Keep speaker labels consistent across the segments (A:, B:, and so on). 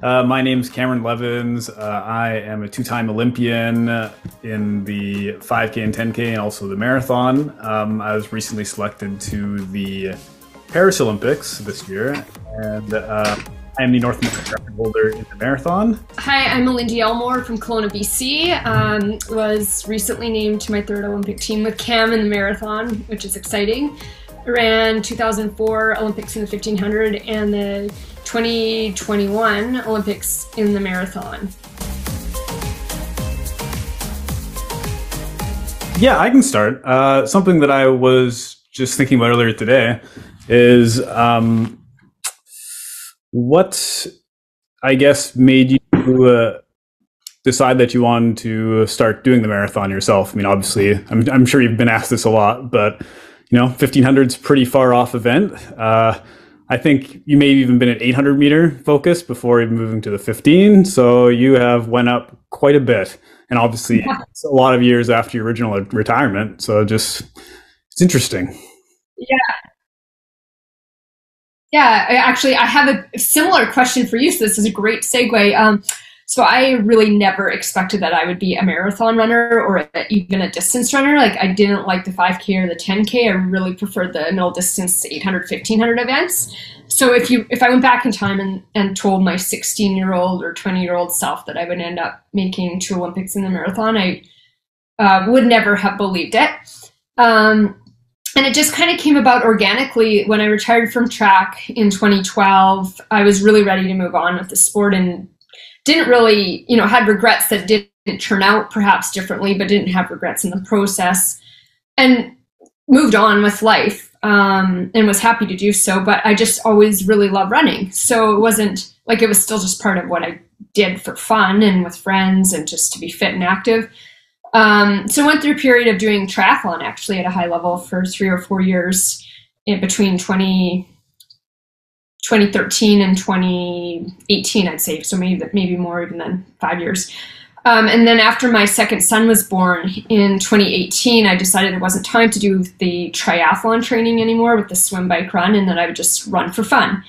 A: My name's Cameron Levins. I am a two-time Olympian in the 5K and 10K and also the marathon. I was recently selected to the Paris Olympics this year, and I am the North American record holder in the marathon.
B: Hi, I'm Malindi Elmore from Kelowna, BC. Was recently named to my third Olympic team with Cam in the marathon, which is exciting. I ran 2004 Olympics in the 1500 and the 2021 Olympics in the marathon.
A: Yeah, I can start. Something that I was just thinking about earlier today is what, I guess, made you decide that you wanted to start doing the marathon yourself? I mean, obviously, I'm sure you've been asked this a lot, but 1500 is pretty far off event. I think you may have even been an 800 meter focus before even moving to the 15. So you have went up quite a bit, and obviously it's a lot of years after your original retirement. So it's interesting.
B: Yeah. Yeah, I have a similar question for you. So this is a great segue. So I really never expected that I would be a marathon runner or even a distance runner. Like, I didn't like the 5K or the 10K. I really preferred the middle distance 800, 1500 events. So if I went back in time and told my 16-year-old or 20-year-old self that I would end up making two Olympics in the marathon, I would never have believed it. And it just kind of came about organically. When I retired from track in 2012, I was really ready to move on with the sport and didn't really, had regrets that didn't turn out perhaps differently, but didn't have regrets in the process, and moved on with life, and was happy to do so. But I just always really loved running. So it wasn't like, it was still just part of what I did for fun and with friends and just to be fit and active. So I went through a period of doing triathlon actually at a high level for 3 or 4 years in between 2013 and 2018, I'd say. So maybe more even than 5 years. And then after my second son was born in 2018, I decided it wasn't time to do the triathlon training anymore with the swim, bike, run, and that I would just run for fun.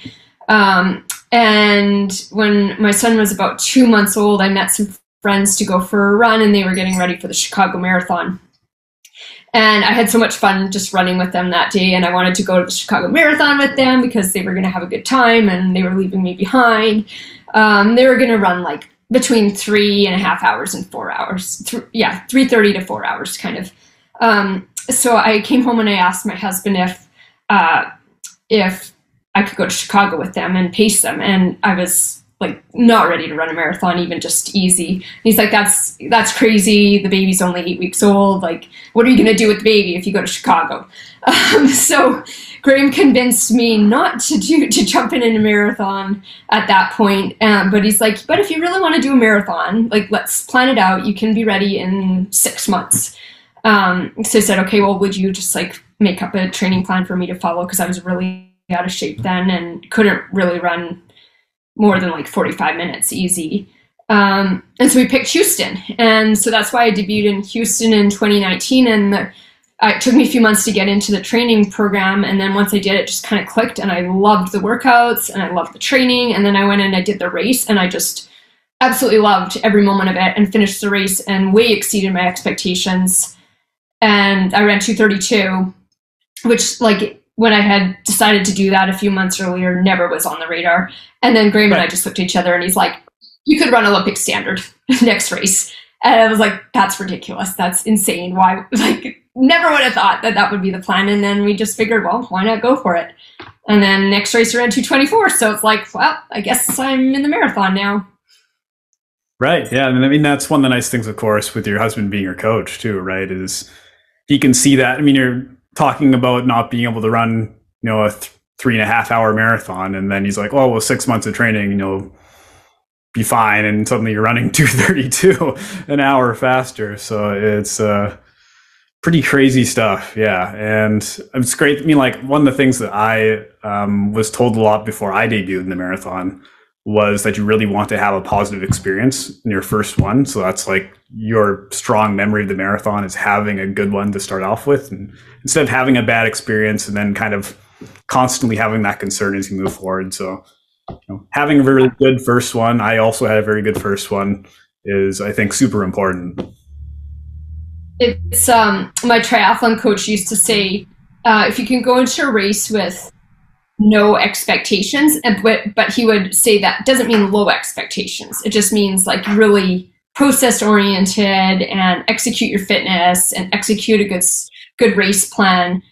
B: And when my son was about 2 months old, I met some friends to go for a run, and they were getting ready for the Chicago Marathon. And I had so much fun just running with them that day, and I wanted to go to the Chicago Marathon with them because they were going to have a good time and they were leaving me behind. They were going to run like between 3.5 hours and 4 hours. 3:30 to 4 hours kind of. So I came home and I asked my husband if I could go to Chicago with them and pace them. And I was like not ready to run a marathon, even just easy. He's like, that's crazy. The baby's only 8 weeks old. Like, what are you going to do with the baby if you go to Chicago? So Graham convinced me not to jump in a marathon at that point. But he's like, but if you really want to do a marathon, like, let's plan it out. You can be ready in 6 months. So I said, okay, well, would you just like make up a training plan for me to follow? Because I was really out of shape then and couldn't really run more than like 45 minutes easy. And so we picked Houston. And so that's why I debuted in Houston in 2019. And it took me a few months to get into the training program. And then once I did, it just kind of clicked, and I loved the workouts and I loved the training. And then I went and I did the race, and I just absolutely loved every moment of it and finished the race and way exceeded my expectations. And I ran 2:32, which, like, when I had decided to do that a few months earlier, never was on the radar. And then Graham and I just looked at each other, and he's like, you could run Olympic standard next race. And I was like, that's ridiculous. That's insane. Why? Like, never would have thought that would be the plan. And then we just figured, well, why not go for it? And then next race around 2:24. So it's like, well, I guess I'm in the marathon now.
A: Right. Yeah. And I mean, that's one of the nice things, of course, with your husband being your coach too, right? Is he can see that. I mean, you're talking about not being able to run, a 3.5 hour marathon. And then he's like, oh, well, 6 months of training, be fine. And suddenly you're running 2:32 an hour faster. So it's pretty crazy stuff. Yeah. And it's great. I mean, like, one of the things that I was told a lot before I debuted in the marathon was that you really want to have a positive experience in your first one. So that's like your strong memory of the marathon is having a good one to start off with. And instead of having a bad experience and then kind of constantly having that concern as you move forward. So Having a really good first one, I also had a very good first one, is I think super important.
B: It's my triathlon coach used to say, if you can go into a race with no expectations, but he would say that doesn't mean low expectations. It just means like really process oriented and execute your fitness and execute a good race plan.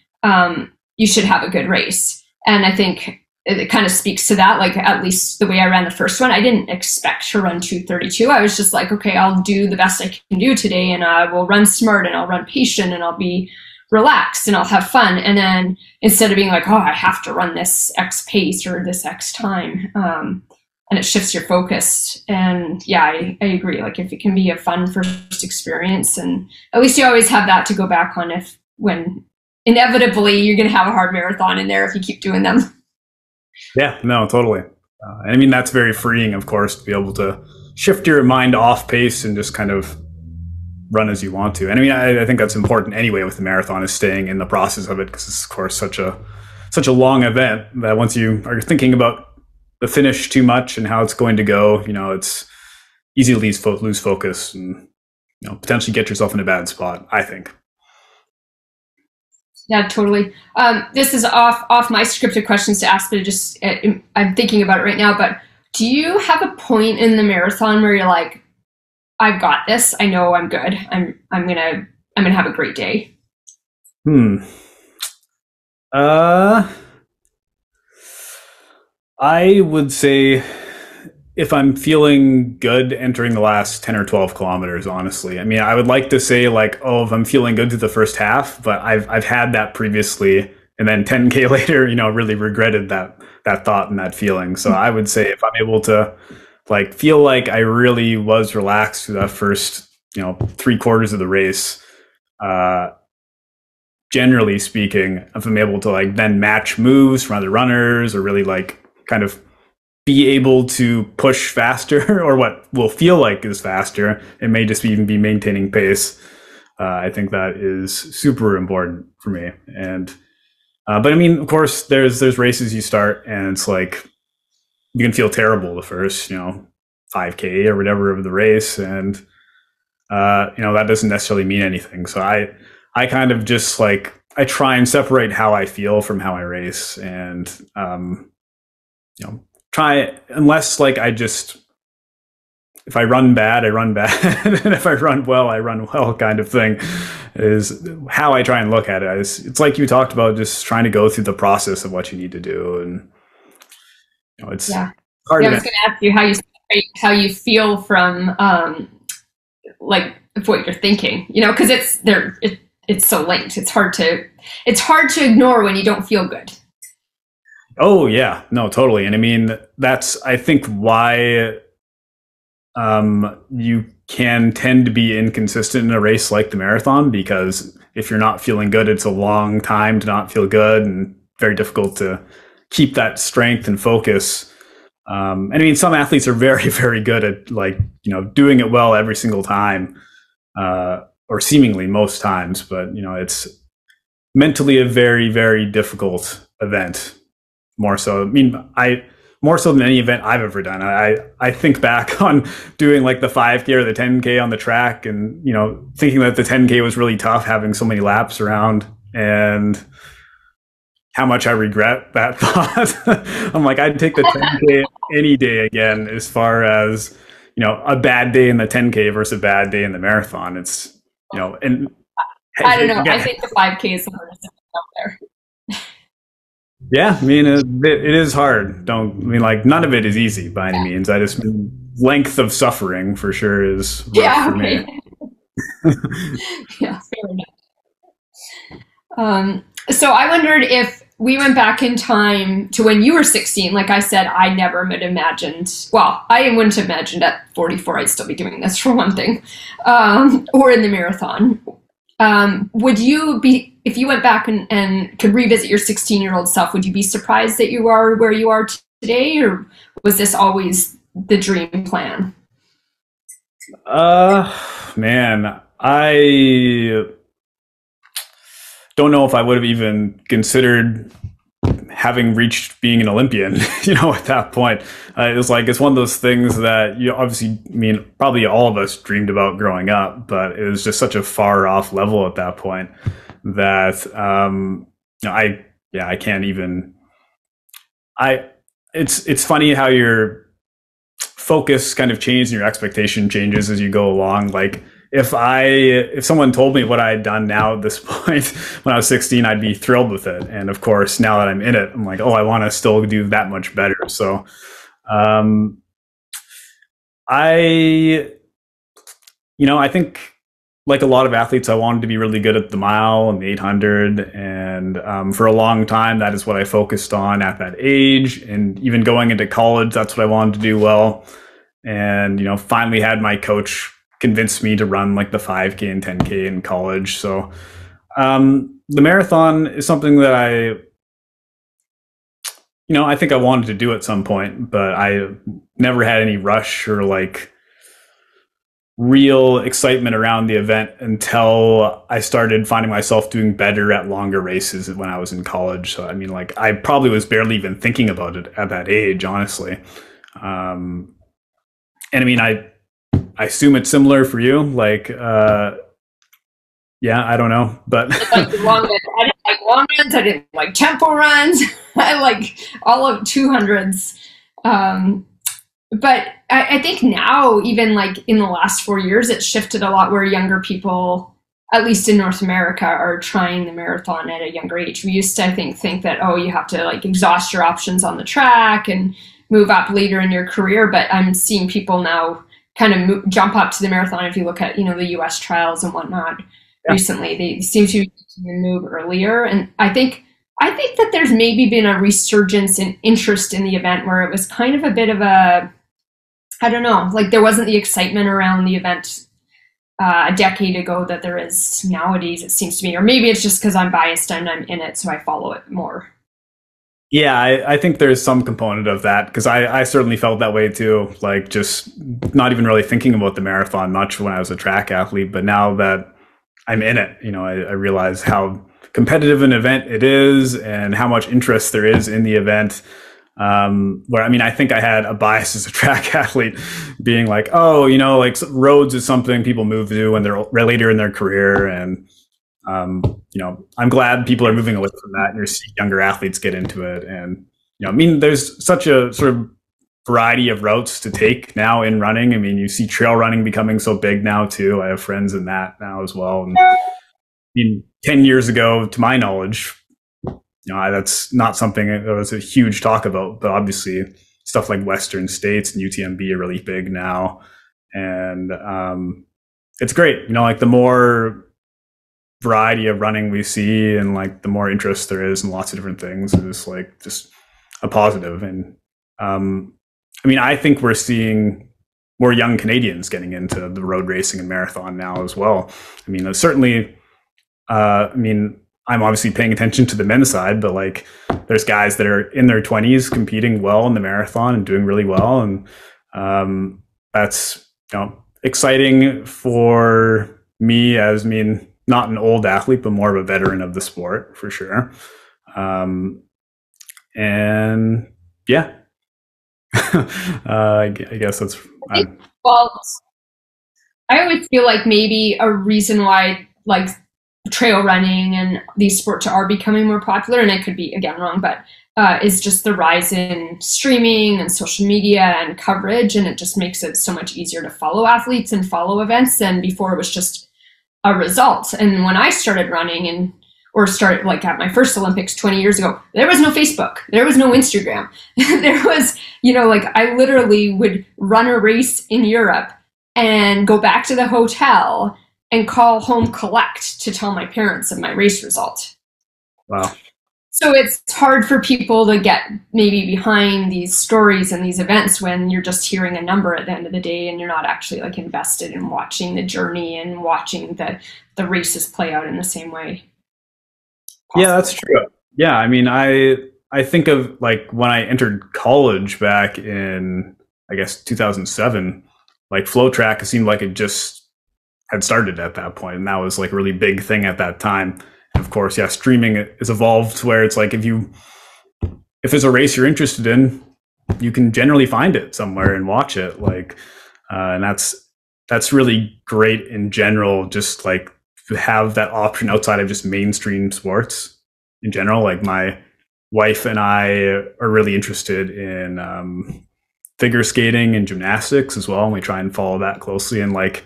B: You should have a good race. And I think it kind of speaks to that. Like, at least the way I ran the first one, I didn't expect to run 2:32. I was just like, okay, I'll do the best I can do today, and I will run smart, and I'll run patient, and I'll be relaxed, and I'll have fun. And then instead of being like, oh, I have to run this X pace or this X time, and it shifts your focus. And yeah, I agree. Like, if it can be a fun first experience, and at least you always have that to go back on when inevitably you're going to have a hard marathon in there if you keep doing them.
A: Yeah, no, totally. I mean, that's very freeing, of course, to be able to shift your mind off pace and just kind of run as you want to. And I mean, I think that's important anyway with the marathon, is staying in the process of it, because it's, of course, such a long event that once you are thinking about the finish too much and how it's going to go, it's easy to lose focus and potentially get yourself in a bad spot, I think.
B: Yeah, totally. This is off my scripted questions to ask, but I'm thinking about it right now. But do you have a point in the marathon where you're like, I've got this. I know I'm good. I'm gonna have a great day.
A: I would say if I'm feeling good entering the last 10 or 12 kilometers, honestly. I mean, I would like to say like, oh, if I'm feeling good through the first half, but I've had that previously, and then 10K later, really regretted that thought and that feeling. So I would say if I'm able to like feel like I really was relaxed through that first, 3/4 of the race, generally speaking, if I'm able to like then match moves from other runners, or really like kind of be able to push faster, or what will feel like is faster, it may just even be maintaining pace. I think that is super important for me. And but I mean, of course, there's races you start and it's like you can feel terrible the first 5K or whatever of the race, and that doesn't necessarily mean anything. So I kind of just like, I try and separate how I feel from how I race, and try, unless like if I run bad, I run bad, and if I run well, I run well, kind of thing, is how I try and look at it. It's like you talked about, just trying to go through the process of what you need to do, and it's hard.
B: Yeah, I was going to ask you how you feel from like what you're thinking, because it's so linked. It's hard to ignore when you don't feel good.
A: Oh yeah, no, totally. And I mean, that's, I think, why you can tend to be inconsistent in a race like the marathon, because if you're not feeling good, it's a long time to not feel good, and very difficult to keep that strength and focus. And I mean, some athletes are very, very good at like, doing it well every single time, or seemingly most times, but it's mentally a very, very difficult event. More so, more so than any event I've ever done. I think back on doing like the 5K or the 10K on the track, and thinking that the 10K was really tough, having so many laps around, and how much I regret that thought. I'm like, I'd take the 10K any day again, as far as a bad day in the 10K versus a bad day in the marathon. It's and
B: I don't know. Again, I think the 5K is the hardest out there.
A: Yeah, I mean, it is hard. Like, none of it is easy by any means. I just mean length of suffering for sure is rough for me.
B: Yeah, fair enough. So I wondered if we went back in time to when you were 16. Like I said, I never would have imagined. Well, I wouldn't have imagined at 44 I'd still be doing this, for one thing, or in the marathon. Would you be, if you went back and could revisit your 16-year-old self, would you be surprised that you are where you are today, or was this always the dream plan?
A: Man, I don't know if I would have even considered having reached being an Olympian, at that point, it was like, it's one of those things that you obviously, I mean, probably all of us dreamed about growing up, but it was just such a far off level at that point that, I can't even, it's funny how your focus kind of changes and your expectation changes as you go along. Like, if someone told me what I had done now at this point when I was 16, I'd be thrilled with it. And of course, now that I'm in it, I'm like, oh, I want to still do that much better. So, I think like a lot of athletes, I wanted to be really good at the mile and the 800. And for a long time, that is what I focused on at that age. And even going into college, that's what I wanted to do well. And, finally had my coach convince me to run like the 5K and 10K in college. So the marathon is something that I think I wanted to do at some point, but I never had any rush or like real excitement around the event until I started finding myself doing better at longer races when I was in college. So, I mean, like, I probably was barely even thinking about it at that age, honestly. And I mean, I assume it's similar for you. Like, I don't know, but
B: I didn't like long runs. I didn't like tempo runs. I like all of 200s. But I think now, even like in the last 4 years, it's shifted a lot where younger people, at least in North America, are trying the marathon at a younger age. We used to, I think that, oh, you have to like exhaust your options on the track and move up later in your career. But I'm seeing people now kind of jump up to the marathon. If you look at, the US trials and whatnot recently, they seem to move earlier. And I think that there's maybe been a resurgence in interest in the event where it was kind of a bit of a, I don't know, like there wasn't the excitement around the event a decade ago that there is nowadays, it seems to me. Or maybe it's just because I'm biased and I'm in it, so I follow it more.
A: Yeah, I think there's some component of that, because I certainly felt that way too. Like, just not even really thinking about the marathon much when I was a track athlete. But now that I'm in it, I realize how competitive an event it is and how much interest there is in the event. Where, I mean, I think I had a bias as a track athlete, being like, oh, like roads is something people move to when they're later in their career. And I'm glad people are moving away from that and you're seeing younger athletes get into it. And, I mean, there's such a sort of variety of routes to take now in running. I mean, you see trail running becoming so big now too. I have friends in that now as well. And I mean, 10 years ago, to my knowledge, that's not something that was a huge talk about, but obviously stuff like Western States and UTMB are really big now. And, it's great. Like the more variety of running we see and like the more interest there is in lots of different things is like just a positive. And I mean, I think we're seeing more young Canadians getting into the road racing and marathon now as well. I mean, certainly, I'm obviously paying attention to the men's side, but like there's guys that are in their 20s competing well in the marathon and doing really well. And that's, exciting for me as, not an old athlete, but more of a veteran of the sport for sure. And yeah, I guess that's.
B: Well, I always feel like maybe a reason why like trail running and these sports are becoming more popular, and I could be again wrong, but is just the rise in streaming and social media and coverage, and it just makes it so much easier to follow athletes and follow events than before. It was just a result. And when I started running or started like at my first Olympics 20 years ago, there was no Facebook, there was no Instagram. There was, like I literally would run a race in Europe and go back to the hotel and call home collect to tell my parents of my race result.
A: Wow.
B: So it's hard for people to get maybe behind these stories and these events when you're just hearing a number at the end of the day and you're not actually like invested in watching the journey and watching the races play out in the same way.
A: Possibly. Yeah, that's true. Yeah, I mean, I think of like when I entered college back in, I guess, 2007, like flow track, it seemed like it just had started at that point, and that was like a really big thing at that time. And of course, yeah, streaming has evolved to where it's like if you if there's a race you're interested in, you can generally find it somewhere and watch it. Like, and that's really great in general. Just like to have that option outside of just mainstream sports in general. Like my wife and I are really interested in figure skating and gymnastics as well, and we try and follow that closely. And like,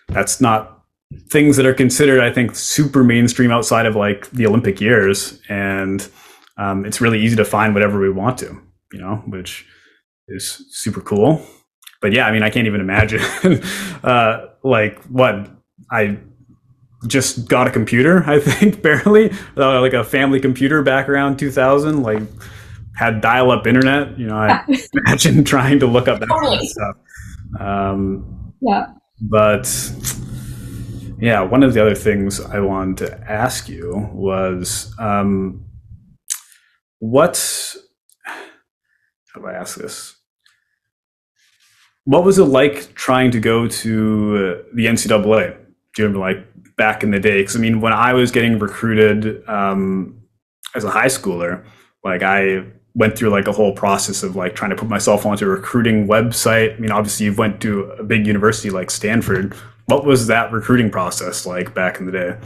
A: that's not things that are considered, I think, super mainstream outside of like the Olympic years. And it's really easy to find whatever we want to, you know, which is super cool. But yeah, I mean, I can't even imagine like what I just got a computer, I think, barely, like a family computer back around 2000, like had dial-up internet. You know, I imagine trying to look up that kind of stuff.
B: Yeah.
A: But yeah, one of the other things I wanted to ask you was, how do I ask this? What was it like trying to go to the NCAA? Do you remember, like, back in the day? Because I mean, when I was getting recruited as a high schooler, like I went through like a whole process of like trying to put myself onto a recruiting website. I mean, obviously you went to a big university like Stanford. What was that recruiting process like back in the day?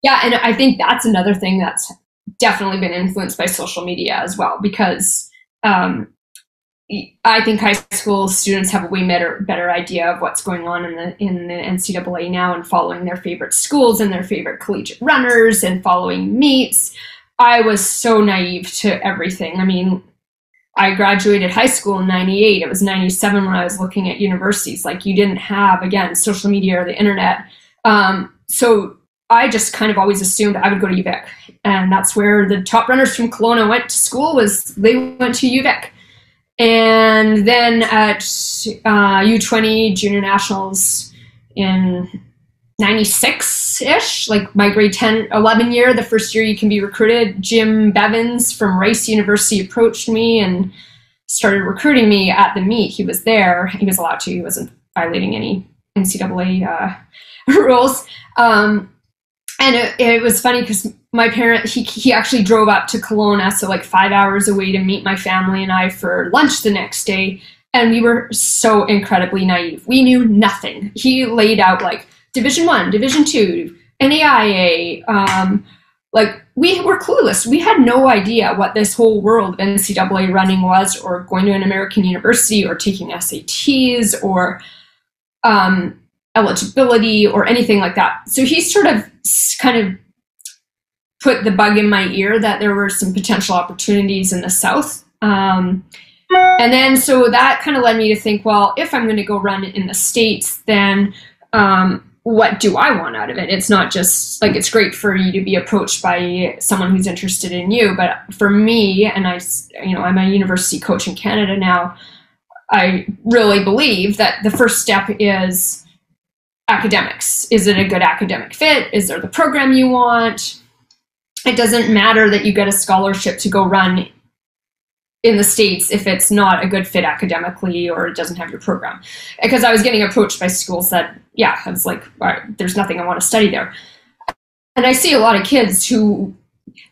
B: Yeah, and I think that's another thing that's definitely been influenced by social media as well, because I think high school students have a way better idea of what's going on in the NCAA now, and following their favorite schools and their favorite collegiate runners and following meets. I was so naive to everything. I mean, I graduated high school in 98. It was 97 when I was looking at universities. Like, you didn't have, again, social media or the internet. So I just kind of always assumed I would go to UVic. And that's where the top runners from Kelowna went to school, they went to UVic. And then at U20 Junior Nationals in 96-ish, like my grade 10, 11 year, the first year you can be recruited, Jim Levins from Rice University approached me and started recruiting me at the meet. He was there. He was allowed to. He wasn't violating any NCAA rules. And it was funny because my parent, he actually drove up to Kelowna, so like 5 hours away, to meet my family and I for lunch the next day. And we were so incredibly naive. We knew nothing. He laid out like Division I, Division II, NAIA. Like, we were clueless. We had no idea what this whole world of NCAA running was, or going to an American university, or taking SATs, or eligibility, or anything like that. So he sort of kind of put the bug in my ear that there were some potential opportunities in the South. And then so that kind of led me to think, well, if I'm going to go run in the States, then what do I want out of it? It's not just like, it's great for you to be approached by someone who's interested in you, but for me, and I'm a university coach in Canada now, I really believe that the first step is academics. Is it a good academic fit? Is there the program you want? It doesn't matter that you get a scholarship to go run in the States if it's not a good fit academically, or it doesn't have your program. Because I was getting approached by schools that, yeah, I was like, all right, there's nothing I want to study there. And I see a lot of kids who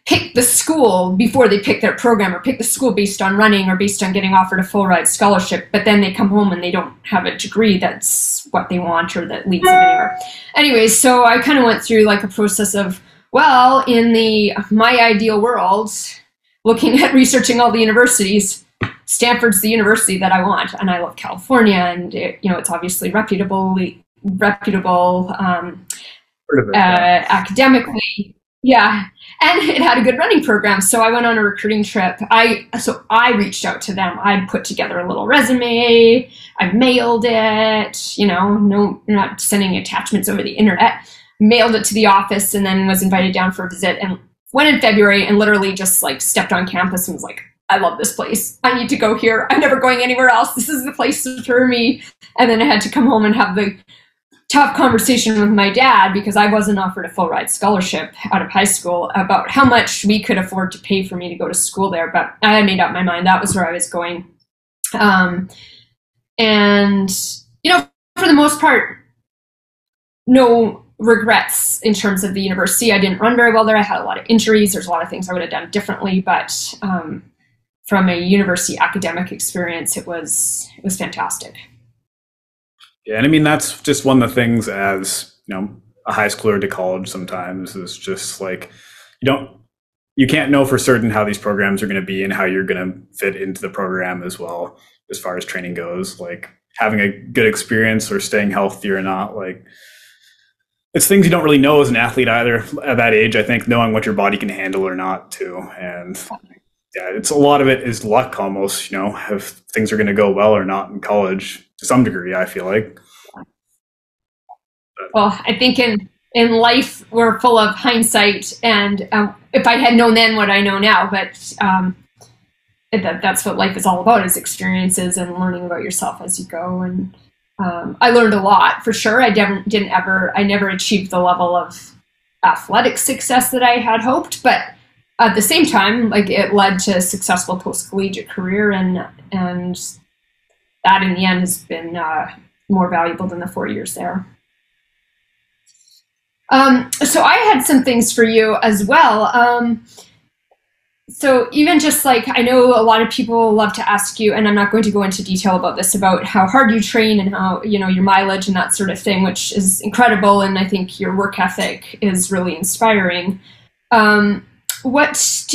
B: pick the school before they pick their program, or pick the school based on running or based on getting offered a full ride scholarship, but then they come home and they don't have a degree that's what they want or that leads them anywhere. Anyways, so I kind of went through like a process of, well, in my ideal world, looking at researching all the universities, Stanford's the university that I want, and I love California, and it's obviously reputable academically, yeah, and it had a good running program. So I went on a recruiting trip. I reached out to them. I'd put together a little resume. I mailed it. No, not sending attachments over the internet. Mailed it to the office, and then was invited down for a visit, and went in February, and literally just like stepped on campus and was like, I love this place. I need to go here. I'm never going anywhere else. This is the place for me. And then I had to come home and have the tough conversation with my dad, because I wasn't offered a full ride scholarship out of high school, about how much we could afford to pay for me to go to school there. But I had made up my mind. That was where I was going. And, for the most part, no regrets in terms of the university. I didn't run very well there. I had a lot of injuries. There's a lot of things I would have done differently, but from a university academic experience, it was fantastic.
A: Yeah, and I mean that's just one of the things as a high schooler to college sometimes is just like you can't know for certain how these programs are going to be and how you're going to fit into the program as well as far as training goes. Like having a good experience or staying healthy or not, like it's things you don't really know as an athlete either at that age. I think knowing what your body can handle or not too, and yeah, it's a lot of it is luck almost. If things are going to go well or not in college to some degree. I feel like.
B: Well, I think in life we're full of hindsight, and if I had known then what I know now, but that's what life is all about, is experiences and learning about yourself as you go. And I learned a lot for sure. I never achieved the level of athletic success that I had hoped, but at the same time, like it led to a successful post-collegiate career, and that in the end has been more valuable than the 4 years there. So I had some things for you as well. So even just like, I know a lot of people love to ask you, and I'm not going to go into detail about this, about how hard you train and how, your mileage and that sort of thing, which is incredible. And I think your work ethic is really inspiring. What's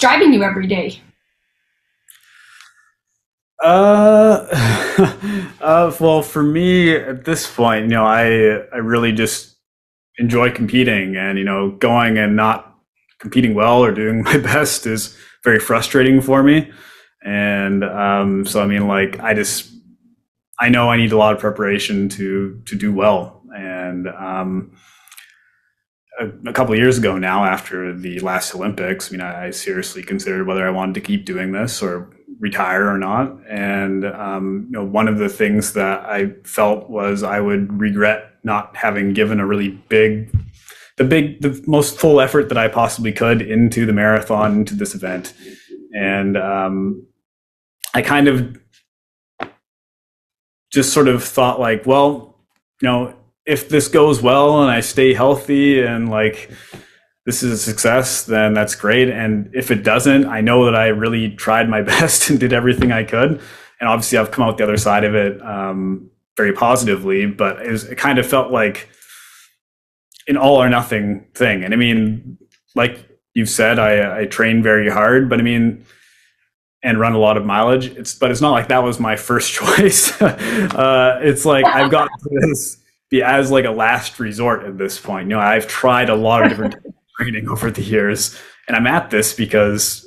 B: driving you every day?
A: Well, for me at this point, I really just enjoy competing, and going and not competing well or doing my best is very frustrating for me. And so I mean, like I know I need a lot of preparation to do well. And a couple of years ago now, after the last Olympics, I mean, I seriously considered whether I wanted to keep doing this or retire or not. And one of the things that I felt was I would regret not having given a really the most full effort that I possibly could into the marathon, into this event. And I kind of just sort of thought like, well, if this goes well and I stay healthy and like this is a success, then that's great. And if it doesn't, I know that I really tried my best and did everything I could. And obviously I've come out the other side of it very positively, but it kind of felt like an all or nothing thing. And I mean, like you've said, I train very hard, but I mean, and run a lot of mileage. But it's not like that was my first choice. It's like I've got to this be as like a last resort at this point. I've tried a lot of different training over the years, and I'm at this because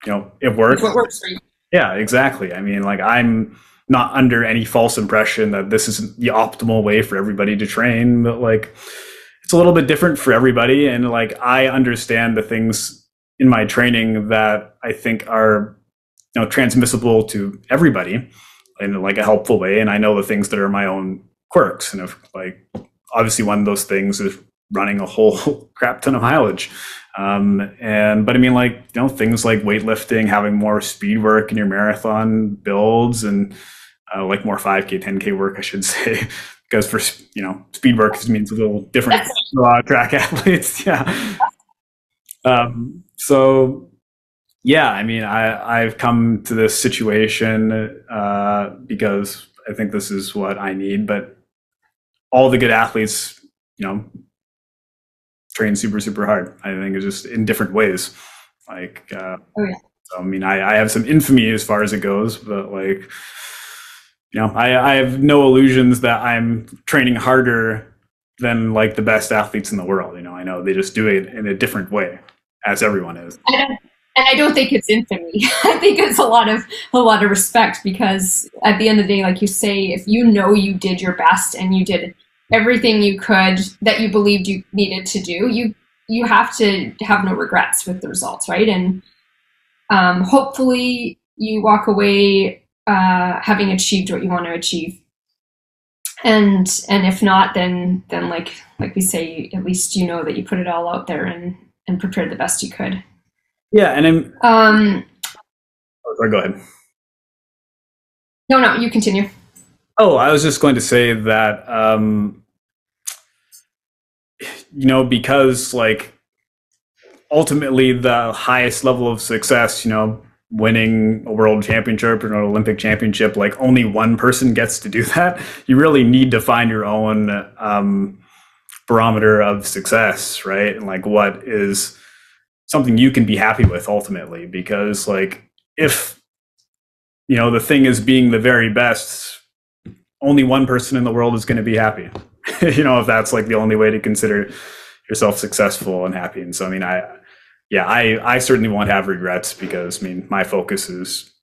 A: it works.
B: What works for you?
A: Yeah, exactly. I mean, like I'm not under any false impression that this is the optimal way for everybody to train, but like it's a little bit different for everybody. And like I understand the things in my training that I think are transmissible to everybody in like a helpful way, and I know the things that are my own quirks. And if like obviously one of those things is running a whole crap ton of mileage. But I mean, like, things like weightlifting, having more speed work in your marathon builds, and like more 5K, 10K work, I should say, because for, speed work means a little different for track athletes. Yeah. So yeah, I mean, I've come to this situation because I think this is what I need, but all the good athletes, train super, super hard. I think it's just in different ways. Like, so, I mean, I have some infamy as far as it goes, but like, I have no illusions that I'm training harder than like the best athletes in the world. I know they just do it in a different way, as everyone is.
B: And I don't think it's infamy. I think it's a lot of respect, because at the end of the day, like you say, if you did your best and you did everything you could that you believed you needed to do, you have to have no regrets with the results, right? And hopefully you walk away having achieved what you want to achieve. And if not, then like we say, at least that you put it all out there and prepared the best you could.
A: Yeah, and I'm. Sorry, go ahead.
B: No, you continue.
A: Oh, I was just going to say that, because like ultimately the highest level of success, winning a world championship or an Olympic championship, like only one person gets to do that. You really need to find your own barometer of success, right? And like what is something you can be happy with ultimately, because like if the thing is being the very best, only one person in the world is going to be happy. If that's like the only way to consider yourself successful and happy. And so I mean I certainly won't have regrets, because I mean my focus is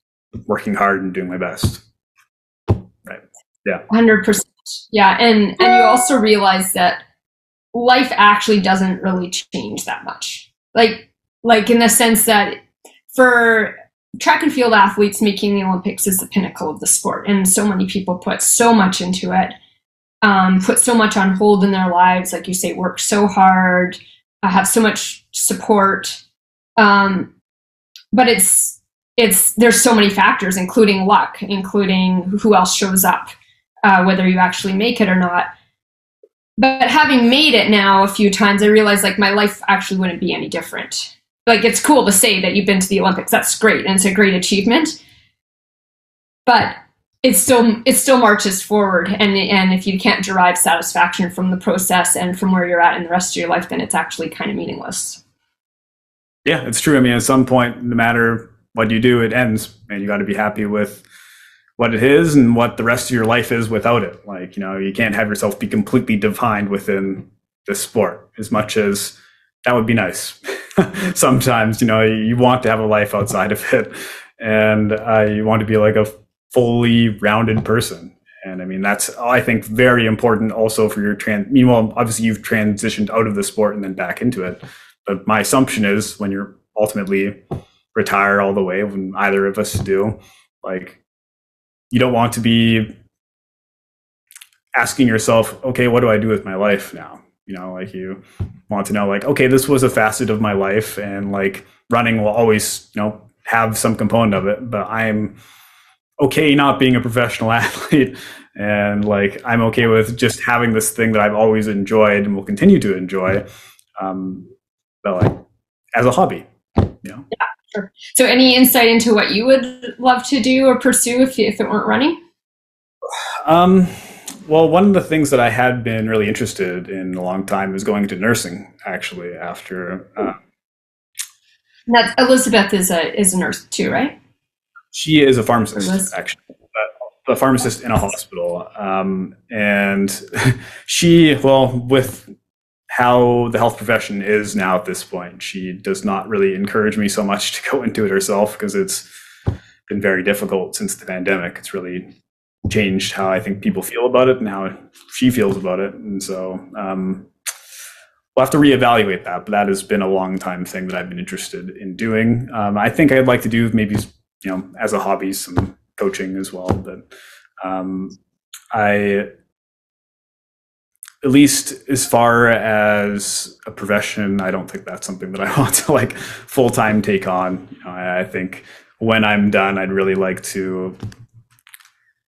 A: working hard and doing my best. Right. Yeah.
B: 100%. Yeah, and you also realize that life actually doesn't really change that much. Like in the sense that for track and field athletes, making the Olympics is the pinnacle of the sport, and so many people put so much into it, put so much on hold in their lives, like you say, work so hard, have so much support, but it's there's so many factors, including luck, including who else shows up, whether you actually make it or not. But having made it now a few times, I realized like my life actually wouldn't be any different. Like, it's cool to say that you've been to the Olympics. That's great, and it's a great achievement. But it still marches forward, and if you can't derive satisfaction from the process and from where you're at in the rest of your life, then it's actually kind of meaningless.
A: Yeah, it's true. I mean, at some point, no matter what you do, it ends, and you got to be happy with what it is and what the rest of your life is without it. Like, you can't have yourself be completely defined within this sport, as much as that would be nice. Sometimes, you want to have a life outside of it, and you want to be like a fully rounded person. And I mean, that's, I think, very important also for your well, obviously you've transitioned out of the sport and then back into it. But my assumption is when you're ultimately retire all the way, when either of us do, like, you don't want to be asking yourself, okay, what do I do with my life now? Like you want to know, like, okay, this was a facet of my life, and like running will always, have some component of it, but I'm okay not being a professional athlete, and like I'm okay with just having this thing that I've always enjoyed and will continue to enjoy, but like as a hobby.
B: Yeah, sure. So any insight into what you would love to do or pursue if it weren't running?
A: Well, one of the things that I had been really interested in a long time is going into nursing, actually, after.
B: That Elizabeth is a nurse too, right?
A: She is a pharmacist, actually, a pharmacist in a hospital. And with how the health profession is now at this point, she does not really encourage me so much to go into it herself, because it's been very difficult since the pandemic. It's really changed how I think people feel about it and how she feels about it. And so we'll have to reevaluate that, but that has been a long time thing that I've been interested in doing. I think I'd like to do maybe, as a hobby, some coaching as well, but at least as far as a profession, I don't think that's something that I want to like full-time take on. I think when I'm done, I'd really like to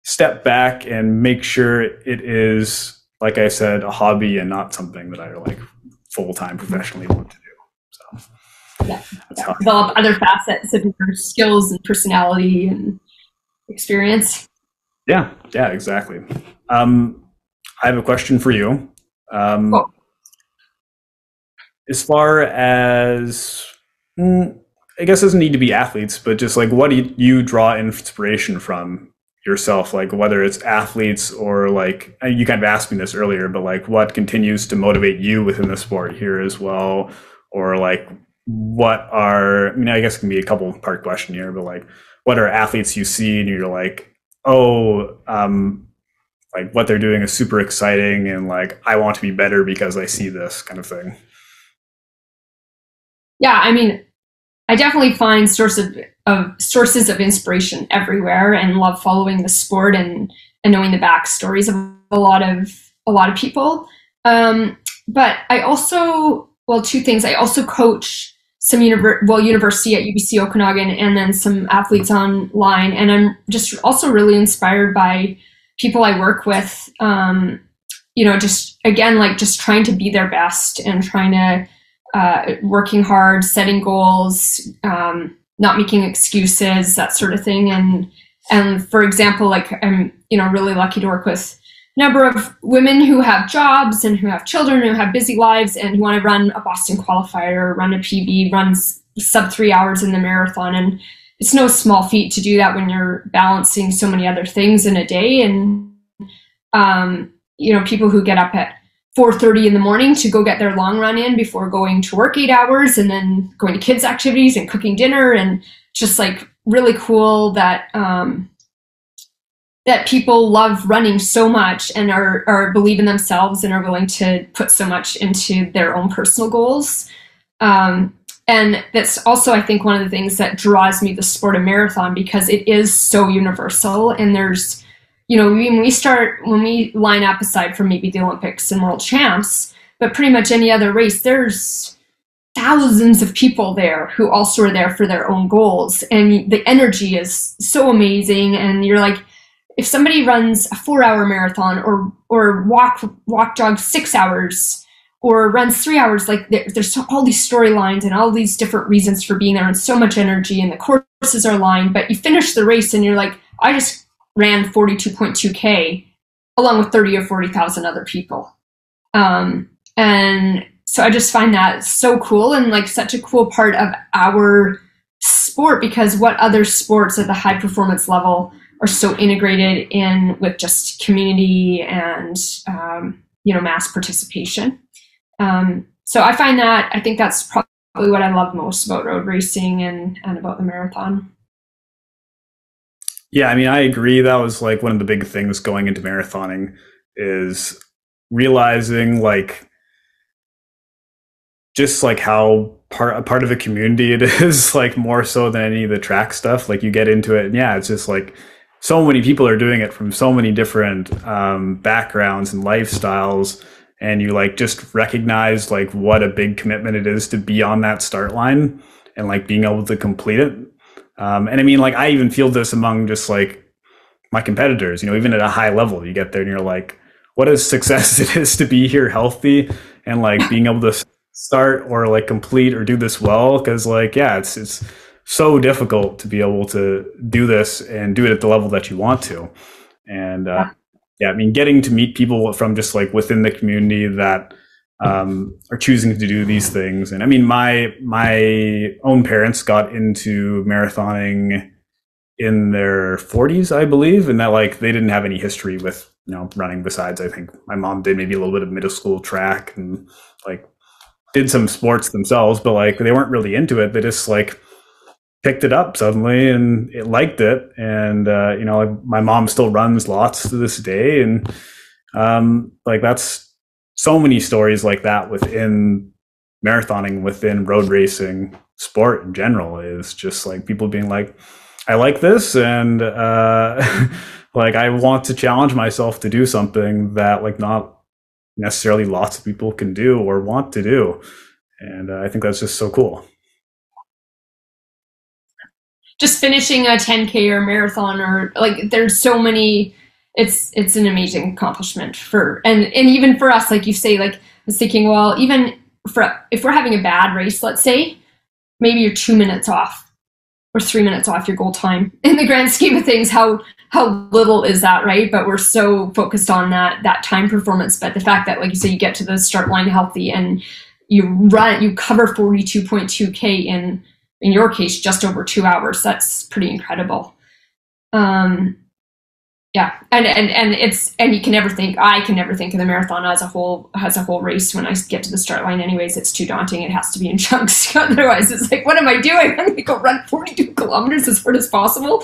A: step back and make sure it is, like I said, a hobby and not something that I like full-time professionally want to do. So
B: develop other facets of your skills and personality and experience.
A: Yeah, exactly. I have a question for you.
B: Cool.
A: As far as, I guess it doesn't need to be athletes, but just like, what do you draw inspiration from yourself? Like whether it's athletes or like, you kind of asked me this earlier, but like what continues to motivate you within the sport here as well? Or like, I guess it can be a couple part question here, but like, what are athletes you see and you're like, oh, like what they're doing is super exciting and like I want to be better because I see this kind of thing?
B: Yeah, I mean, I definitely find sources of inspiration everywhere, and love following the sport and knowing the backstories of a lot of people. But I also, two things. I also coach some university at UBC Okanagan, and then some athletes online, and I'm just also really inspired by people I work with, just again, like just trying to be their best and trying to working hard, setting goals, not making excuses, that sort of thing. And for example, like I'm, really lucky to work with a number of women who have jobs and who have children, who have busy lives and who want to run a Boston qualifier, run a PB, runs sub 3 hours in the marathon. And it's no small feat to do that when you're balancing so many other things in a day. And, people who get up at 4:30 in the morning to go get their long run in before going to work 8 hours and then going to kids' activities and cooking dinner, and just like really cool that that people love running so much and are believe in themselves and are willing to put so much into their own personal goals. And that's also, I think, one of the things that draws me to the sport of marathon, because it is so universal. And there's, when we line up, aside from maybe the Olympics and world champs, but pretty much any other race, there's thousands of people there who also are there for their own goals. And the energy is so amazing. And you're like, if somebody runs a 4-hour marathon or walk jog 6 hours or runs 3 hours, like there's all these storylines and all these different reasons for being there and so much energy, and the courses are lined, but you finish the race and you're like, I just ran 42.2K along with 30 or 40,000 other people. And so I just find that so cool and like such a cool part of our sport, because what other sports at the high performance level are so integrated in with just community and, mass participation. So I think that's probably what I love most about road racing and about the marathon.
A: Yeah, I mean, I agree. That was like one of the big things going into marathoning, is realizing like just like how a part of a community it is, like more so than any of the track stuff. Like you get into it and yeah, it's just like so many people are doing it from so many different backgrounds and lifestyles. And you like just recognize like what a big commitment it is to be on that start line and like being able to complete it. And I mean, like, I even feel this among just like my competitors, even at a high level, you get there and you're like, what a success it is to be here healthy and like being able to start or like complete or do this well. Cause like, yeah, it's so difficult to be able to do this and do it at the level that you want to. And, yeah, I mean, getting to meet people from just like within the community that are choosing to do these things. And I mean, my own parents got into marathoning in their 40s, I believe, and that like they didn't have any history with running. Besides, I think my mom did maybe a little bit of middle school track and like did some sports themselves, but like they weren't really into it. They just like picked it up suddenly and it liked it. And, like my mom still runs lots to this day. And, like that's so many stories like that within marathoning, within road racing sport in general, is just like people being like, I like this. And, like, I want to challenge myself to do something that like not necessarily lots of people can do or want to do. And I think that's just so cool.
B: Just finishing a 10K or a marathon, or like there's so many, it's an amazing accomplishment and even for us, like you say, like I was thinking, well, even if we're having a bad race, let's say, maybe you're 2 minutes off or 3 minutes off your goal time. In the grand scheme of things, how little is that, right? But we're so focused on that time performance. But the fact that, like you say, you get to the start line healthy and you cover 42.2K in your case, just over 2 hours. That's pretty incredible. Yeah. And you can never think, I can never think of the marathon as a whole race. When I get to the start line anyways, it's too daunting. It has to be in chunks. Otherwise it's like, what am I doing? I'm going to go run 42 kilometers as hard as possible.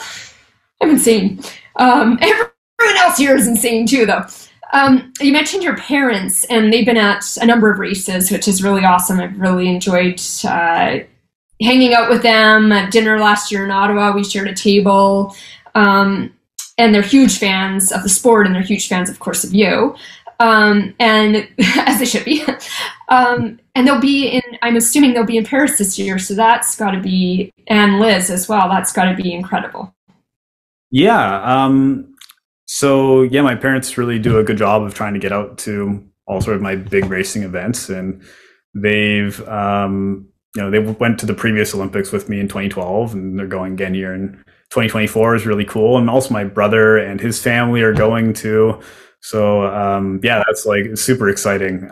B: I'm insane. Everyone else here is insane too, though. You mentioned your parents, and they've been at a number of races, which is really awesome. I've really enjoyed, hanging out with them at dinner last year in Ottawa. We shared a table, and they're huge fans of the sport, and they're huge fans, of course, of you, and as they should be. And I'm assuming they'll be in Paris this year, so that's got to be, and Liz as well, that's got to be incredible.
A: Yeah. So yeah, my parents really do a good job of trying to get out to all sort of my big racing events, and they've they went to the previous Olympics with me in 2012, and they're going again here in 2024 is really cool. And also my brother and his family are going too. So yeah, that's like super exciting.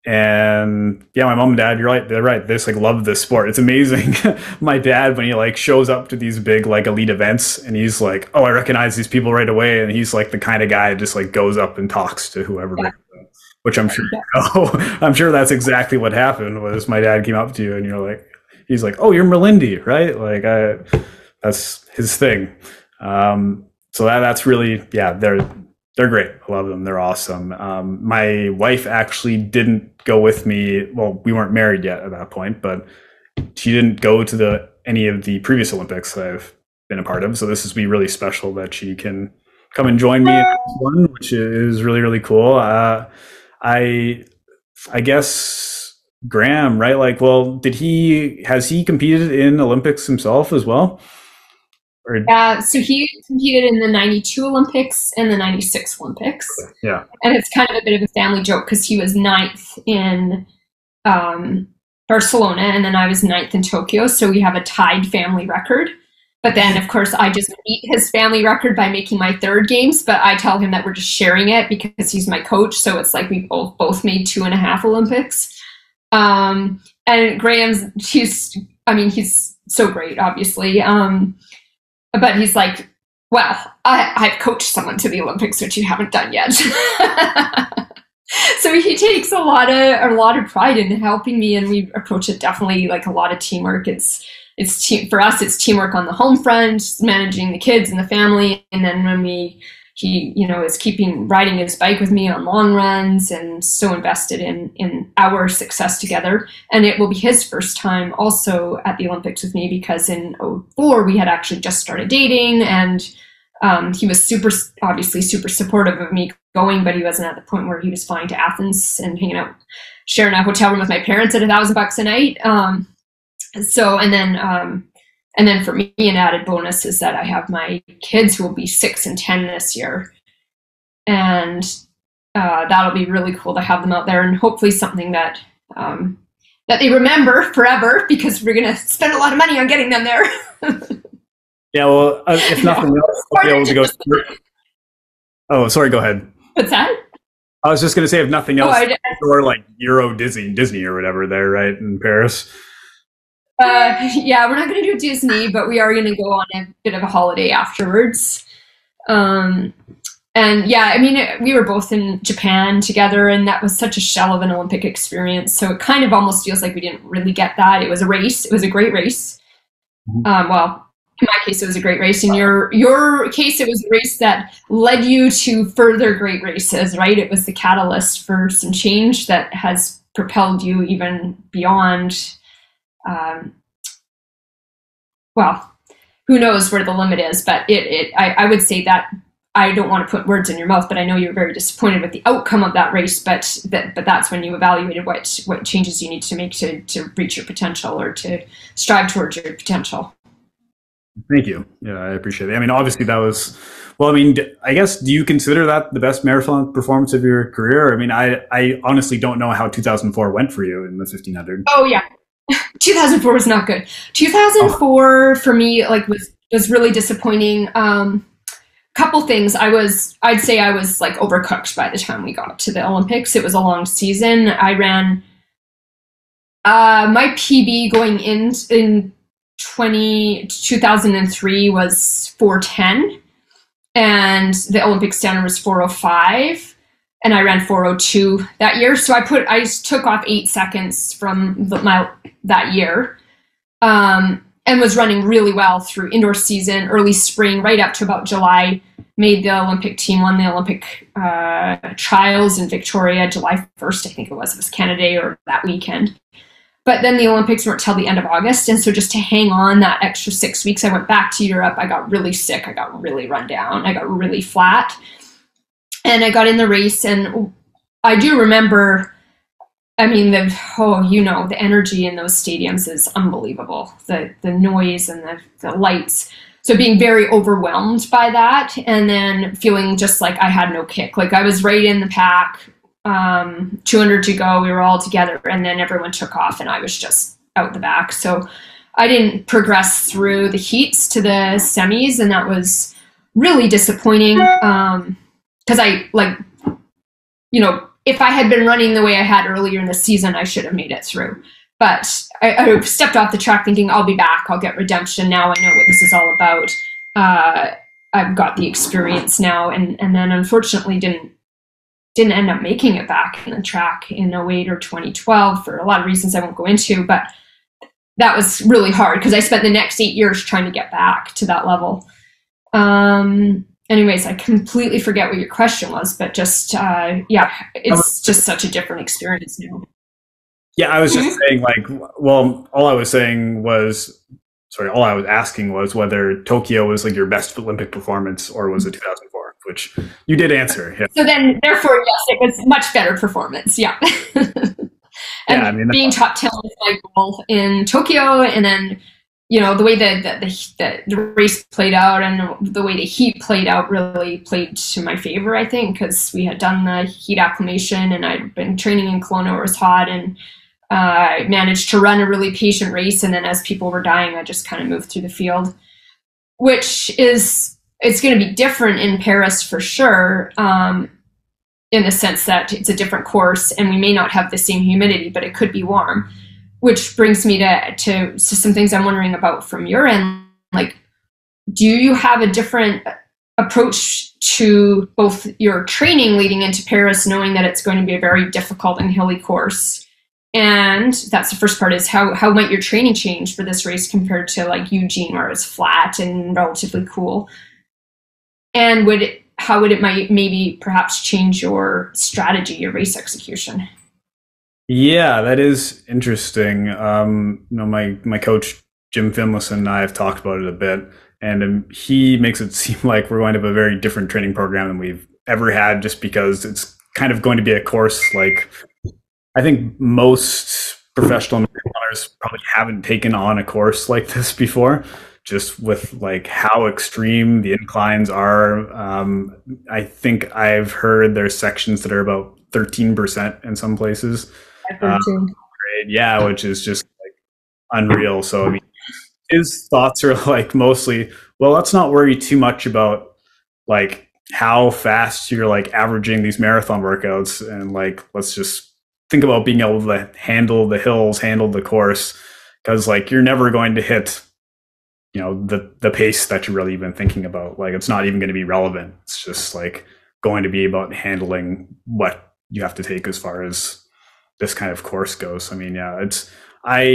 A: And yeah, my mom and dad, you're right, they're right. They just like love this sport. It's amazing. My dad, when he like shows up to these big like elite events, and he's like, "Oh, I recognize these people right away," and he's like the kind of guy that just like goes up and talks to whoever. Yeah. Which I'm sure you know. I'm sure that's exactly what happened. Was my dad came up to you and you're like, he's like, "Oh, you're Malindi, right?" Like that's his thing. So that's really, yeah, they're great. I love them. They're awesome. My wife actually didn't go with me. Well, we weren't married yet at that point, but she didn't go to any of the previous Olympics that I've been a part of. So this is be really special that she can come and join me in this one, which is really, really cool. I guess Graham, right? Like, well, has he competed in Olympics himself as well?
B: Yeah, so he competed in the 92 Olympics and the 96 Olympics.
A: Yeah.
B: And it's kind of a bit of a family joke because he was ninth in Barcelona and then I was ninth in Tokyo. So we have a tied family record. But then, of course, I just beat his family record by making my third games. But I tell him that we're just sharing it because he's my coach. So it's like we both made 2.5 Olympics. And he's so great, obviously. But he's like, well, I've coached someone to the Olympics, which you haven't done yet. So he takes a lot of pride in helping me, and we approach it definitely like a lot of teamwork. For us, it's teamwork on the home front, managing the kids and the family, and then when he is riding his bike with me on long runs and so invested in our success together. And it will be his first time also at the Olympics with me because in 2004 we had actually just started dating, and he was obviously super supportive of me going, but he wasn't at the point where he was flying to Athens and hanging out, sharing a hotel room with my parents at $1,000 a night. And then for me, an added bonus is that I have my kids who will be 6 and 10 this year. And that'll be really cool to have them out there, and hopefully something that they remember forever, because we're going to spend a lot of money on getting them there.
A: Yeah, well, if nothing else, I'll be able to go. Oh, sorry, go ahead.
B: What's that?
A: I was just going to say, if nothing else, or like Euro Disney or whatever there, right, in Paris.
B: Yeah, we're not going to do Disney, but we are going to go on a bit of a holiday afterwards. And yeah, I mean, we were both in Japan together, and that was such a shell of an Olympic experience. So it kind of almost feels like we didn't really get that. It was a race. It was a great race. Well, in my case, it was a great race. In your case, it was a race that led you to further great races, right? It was the catalyst for some change that has propelled you even beyond. Well, who knows where the limit is, but I would say that I don't want to put words in your mouth, but I know you were very disappointed with the outcome of that race, but that's when you evaluated what changes you need to make to reach your potential or to strive towards your potential.
A: Thank you. Yeah, I appreciate it. I mean, obviously that was, well, I mean, I guess, do you consider that the best marathon performance of your career? I mean, I honestly don't know how 2004 went for you in the 1500.
B: Oh yeah. 2004 was not good. 2004 for me was really disappointing. Couple things. I'd say I was like overcooked by the time we got to the Olympics. It was a long season. I ran my PB going in 2003 was 4:10, and the Olympic standard was 4:05. And I ran 4:02 that year. So I took off 8 seconds from that year, and was running really well through indoor season, early spring, right up to about July. Made the Olympic team, won the Olympic trials in Victoria, July 1st, I think it was Canada Day or that weekend. But then the Olympics weren't till the end of August. And so just to hang on that extra 6 weeks, I went back to Europe. I got really sick. I got really run down. I got really flat. And I got in the race, and I do remember, I mean, the energy in those stadiums is unbelievable. The noise and the lights. So being very overwhelmed by that, and then feeling just like I had no kick. Like I was right in the pack, 200 to go, we were all together, and then everyone took off and I was just out the back. So I didn't progress through the heats to the semis, and that was really disappointing. Because I, like, you know, if I had been running the way I had earlier in the season, I should have made it through. But I stepped off the track thinking, I'll be back, I'll get redemption. Now I know what this is all about. I've got the experience now, and then unfortunately didn't end up making it back in the track in 08 or 2012 for a lot of reasons I won't go into, but that was really hard because I spent the next 8 years trying to get back to that level. Anyways, I completely forget what your question was, but just, yeah, it's just such a different experience now.
A: Yeah, I was just saying, like, well, all I was asking was whether Tokyo was like your best Olympic performance, or was it 2004, which you did answer. Yeah.
B: So then, therefore, yes, it was much better performance. Yeah. And yeah, I mean, being top 10 was my goal in Tokyo, and then, you know, the way that the race played out and the way the heat played out really played to my favor, I think, because we had done the heat acclimation and I'd been training in Kelowna where it was hot, and I managed to run a really patient race. And then as people were dying, I just kind of moved through the field, which is, it's going to be different in Paris for sure, in the sense that it's a different course and we may not have the same humidity, but it could be warm. Which brings me to some things I'm wondering about from your end. Like, do you have a different approach to both your training leading into Paris, knowing that it's going to be a very difficult and hilly course? And that's the first part, is how might your training change for this race compared to like Eugene, where it's flat and relatively cool? And how would it maybe perhaps change your strategy, your race execution?
A: Yeah, that is interesting. You know, my coach Jim Finlayson and I have talked about it a bit, and he makes it seem like we're going to have a very different training program than we've ever had, just because it's kind of going to be a course like I think most professional runners probably haven't taken on a course like this before, just with like how extreme the inclines are. I think I've heard there's sections that are about 13% in some places. Yeah, which is just like unreal. So I mean, his thoughts are like mostly, well, let's not worry too much about like how fast you're like averaging these marathon workouts, and like let's just think about being able to handle the hills, handle the course, because like you're never going to hit, you know, the pace that you're really even thinking about. Like it's not even going to be relevant. It's just like going to be about handling what you have to take as far as this kind of course goes. I mean, yeah,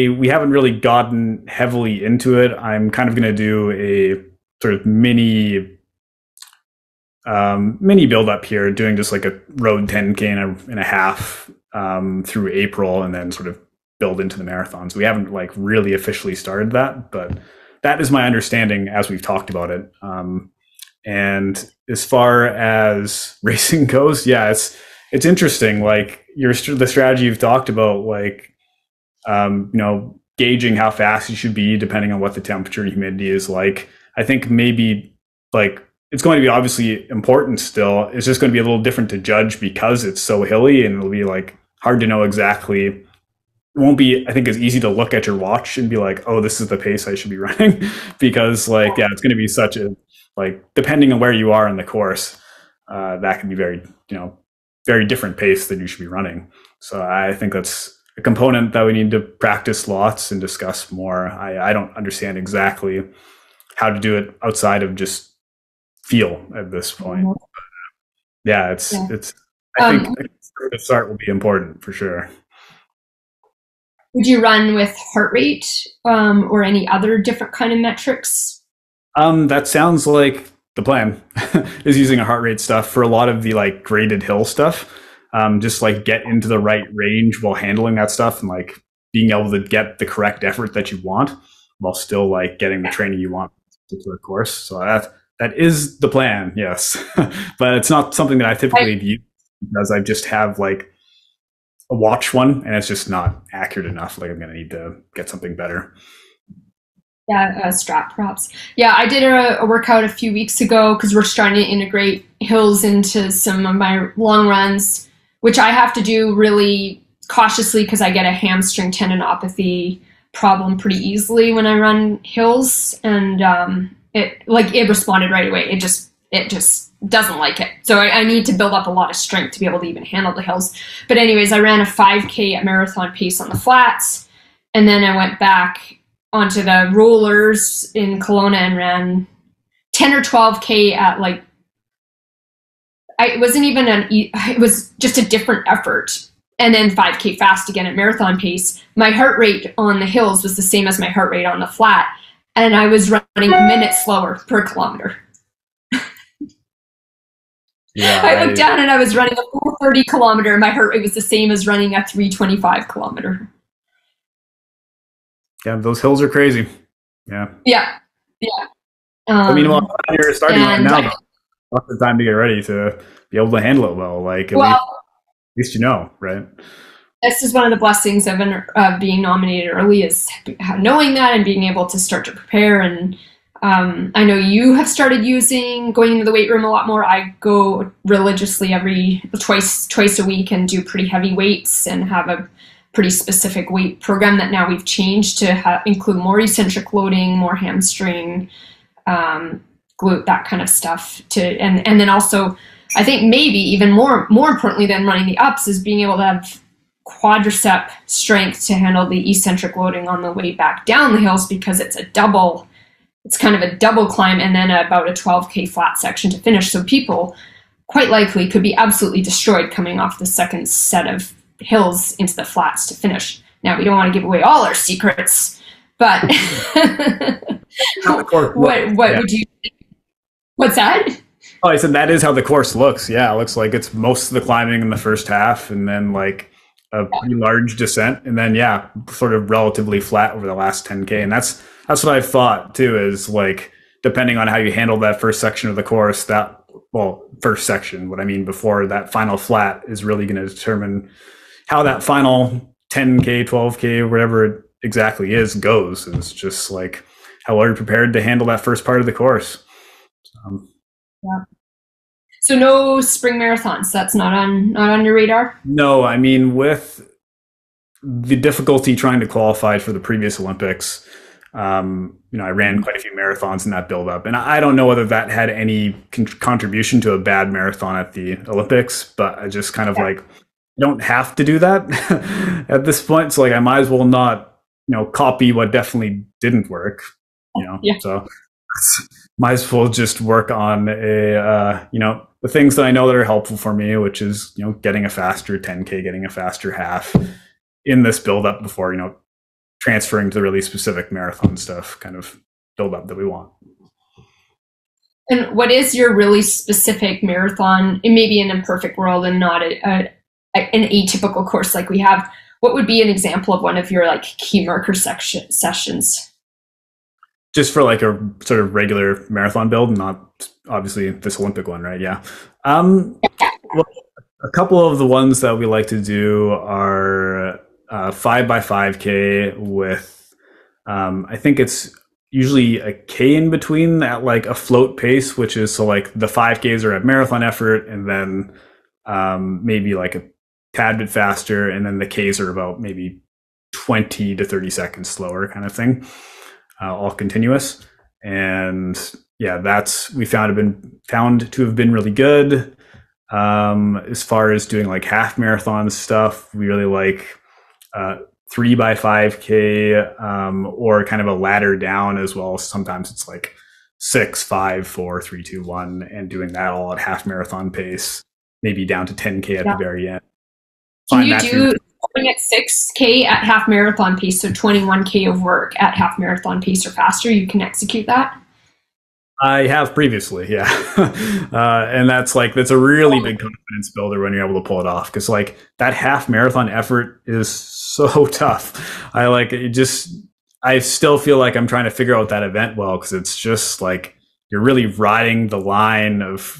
A: we haven't really gotten heavily into it. I'm kind of going to do a sort of mini build up here, doing just like a road 10K and a half through April, and then sort of build into the marathons. We haven't like really officially started that, but that is my understanding as we've talked about it. And as far as racing goes, yeah, it's interesting. Like the strategy you've talked about, like, you know, gauging how fast you should be depending on what the temperature and humidity is like. I think maybe like it's going to be obviously important still. It's just going to be a little different to judge because it's so hilly, and it'll be like hard to know exactly. It won't be, I think, as easy to look at your watch and be like, oh, this is the pace I should be running, because like, yeah, it's going to be such a, like, depending on where you are in the course, that can be very, you know, very different pace that you should be running. So I think that's a component that we need to practice lots and discuss more. I don't understand exactly how to do it outside of just feel at this point. But, yeah, it's I think the start will be important for sure.
B: Would you run with heart rate or any other different kind of metrics?
A: That sounds like the plan is using a heart rate stuff for a lot of the like graded hill stuff. Just like get into the right range while handling that stuff, and like being able to get the correct effort that you want while still like getting the training you want for a particular course. So that is the plan, yes. But it's not something that I typically view, because I just have like a watch one and it's just not accurate enough. Like I'm going to need to get something better.
B: Yeah, strap props. Yeah, I did a workout a few weeks ago because we're starting to integrate hills into some of my long runs, which I have to do really cautiously because I get a hamstring tendinopathy problem pretty easily when I run hills, and it responded right away. It just doesn't like it. So I need to build up a lot of strength to be able to even handle the hills. But anyways, I ran a 5K at marathon pace on the flats, and then I went back onto the rollers in Kelowna and ran 10 or 12K at like, it wasn't even it was just a different effort. And then 5K fast again at marathon pace. My heart rate on the hills was the same as my heart rate on the flat. And I was running a minute slower per kilometer.
A: Yeah,
B: I looked down and I was running a 430 kilometer and my heart rate was the same as running a 325 kilometer.
A: yeah, those hills are crazy. Yeah.
B: Yeah. Yeah.
A: I mean, well, you're starting right now,
B: I,
A: lots of time to get ready to be able to handle it well. Like at least you know, right?
B: this is one of the blessings of being nominated early, is knowing that and being able to start to prepare. And I know you have started going into the weight room a lot more. I go religiously twice a week and do pretty heavy weights and have a pretty specific weight program that now we've changed to include more eccentric loading, more hamstring, glute, that kind of stuff. And then also, I think maybe even more importantly than running the ups is being able to have quadricep strength to handle the eccentric loading on the way back down the hills, because it's kind of a double climb and then about a 12K flat section to finish. So people quite likely could be absolutely destroyed coming off the second set of hills into the flats to finish. Now, we don't want to give away all our secrets, but what would you think? What's that?
A: Oh, I said that is how the course looks. Yeah, it looks like it's most of the climbing in the first half and then like a pretty large descent, and then sort of relatively flat over the last 10K. And that's what I've thought too, is like depending on how you handle that first section of the course, first section, what I mean before that final flat, is really going to determine how that final 10K, 12K, whatever it exactly is, goes. It's just like how well you're prepared to handle that first part of the course.
B: Yeah. So no spring marathons. That's not on your radar?
A: No, I mean, with the difficulty trying to qualify for the previous Olympics, I ran quite a few marathons in that build-up, and I don't know whether that had any contribution to a bad marathon at the Olympics, but I just kind of I don't have to do that at this point. So like, I might as well not, copy what definitely didn't work,
B: Yeah.
A: So might as well just work on the things that I know that are helpful for me, which is, getting a faster 10K, getting a faster half in this build up before, transferring to the really specific marathon stuff, kind of build up that we want.
B: And what is your really specific marathon? It may be in a perfect world and not an atypical course like we have. What would be an example of one of your like key marker sessions?
A: Just for like a sort of regular marathon build, not obviously this Olympic one, right? Yeah. Well, a couple of the ones that we like to do are 5x5K with, I think it's usually a K in between at like a float pace, which is, so like the 5Ks are at marathon effort, and then maybe like a tad bit faster, and then the Ks are about maybe 20 to 30 seconds slower kind of thing. All continuous. And we found to have been really good. As far as doing like half marathon stuff, we really like 3x5K, or kind of a ladder down as well. Sometimes it's like 6, 5, 4, 3, 2, 1, and doing that all at half marathon pace, maybe down to 10K at the very end.
B: Can you do starting at 6K at half marathon pace, so 21K of work at half marathon pace or faster? You can execute that?
A: I have previously, yeah. And that's a really big confidence builder when you're able to pull it off, because like that half marathon effort is so tough. I still feel like I'm trying to figure out that event well, because it's just like you're really riding the line of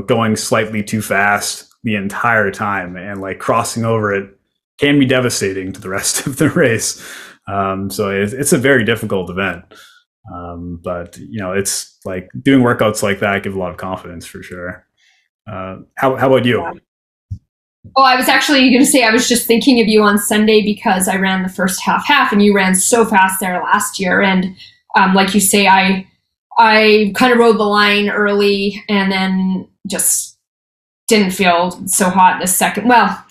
A: going slightly too fast the entire time, and like crossing over it can be devastating to the rest of the race. So it's a very difficult event. But it's like doing workouts like that give a lot of confidence for sure. How about you?
B: Yeah. Oh, I was actually going to say I was just thinking of you on Sunday because I ran the first half, and you ran so fast there last year. And like you say, I kind of rode the line early, and then just didn't feel so hot the second. Well,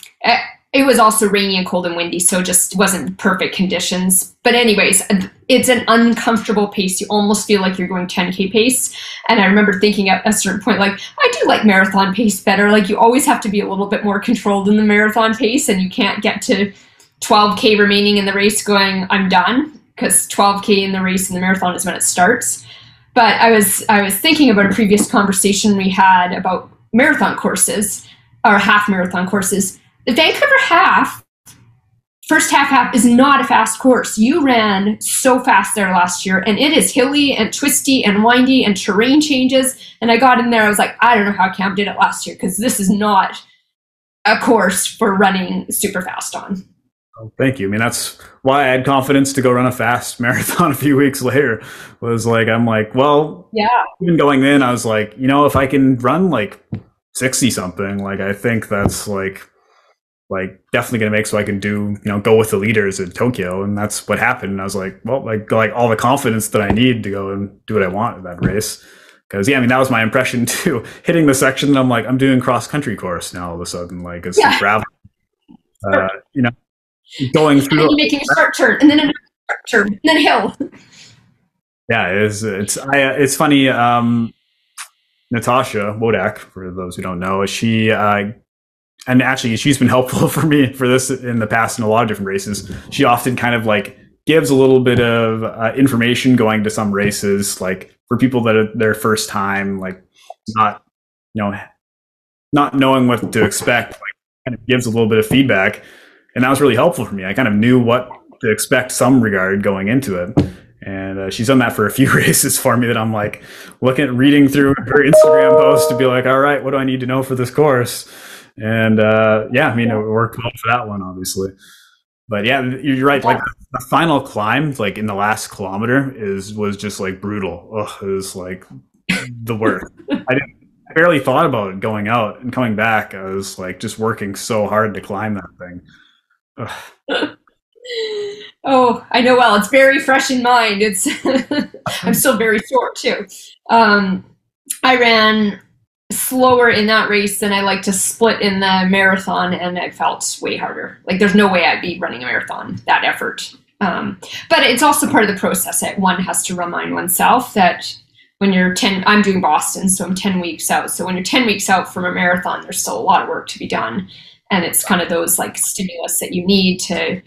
B: it was also rainy and cold and windy, so just wasn't perfect conditions. But anyways, it's an uncomfortable pace. You almost feel like you're going 10K pace. And I remember thinking at a certain point, like, I do like marathon pace better. Like, you always have to be a little bit more controlled in the marathon pace, and you can't get to 12K remaining in the race going, I'm done, because 12K in the race and the marathon is when it starts. But I was thinking about a previous conversation we had about marathon courses, or half marathon courses. The Vancouver first half is not a fast course. You ran so fast there last year, and it is hilly and twisty and windy and terrain changes. And I got in there, I was like, I don't know how Cam did it last year, because this is not a course for running super fast on.
A: Oh, thank you. I mean, that's why I had confidence to go run a fast marathon a few weeks later. Was like, I'm like, well,
B: yeah.
A: Even going in, I was like, if I can run like 60 something, like I think that's like definitely going to make so I can do, go with the leaders in Tokyo. And that's what happened. And I was like, well, like all the confidence that I need to go and do what I want in that race. Because, yeah, I mean, that was my impression too. Hitting the section, and I'm like, I'm doing cross country course now all of a sudden. Like, it's gravel, going through.
B: And making a short turn, and then another short turn, and then a hill.
A: Yeah, it's funny. Natasha Wodak, for those who don't know, and actually, she's been helpful for me for this in the past in a lot of different races. She often kind of like gives a little bit of information going to some races, like for people that are their first time, like not knowing what to expect, like kind of gives a little bit of feedback. And that was really helpful for me. I kind of knew what to expect some regard going into it. And she's done that for a few races for me that I'm like reading through her Instagram post to be like, all right, what do I need to know for this course? And I mean, it worked well for that one, obviously. But yeah, you're right. Like the final climb, like in the last kilometer, was just like brutal. It was like the worst. I barely thought about it going out and coming back. I was like just working so hard to climb that thing.
B: Oh, I know well. It's very fresh in mind. It's I'm still very short too. I ran slower in that race than I like to split in the marathon, and it felt way harder. Like there's no way I'd be running a marathon, that effort. But it's also part of the process that one has to remind oneself that when you're 10, I'm doing Boston, so I'm 10 weeks out. So when you're 10 weeks out from a marathon, there's still a lot of work to be done. And it's kind of those like stimulus that you need to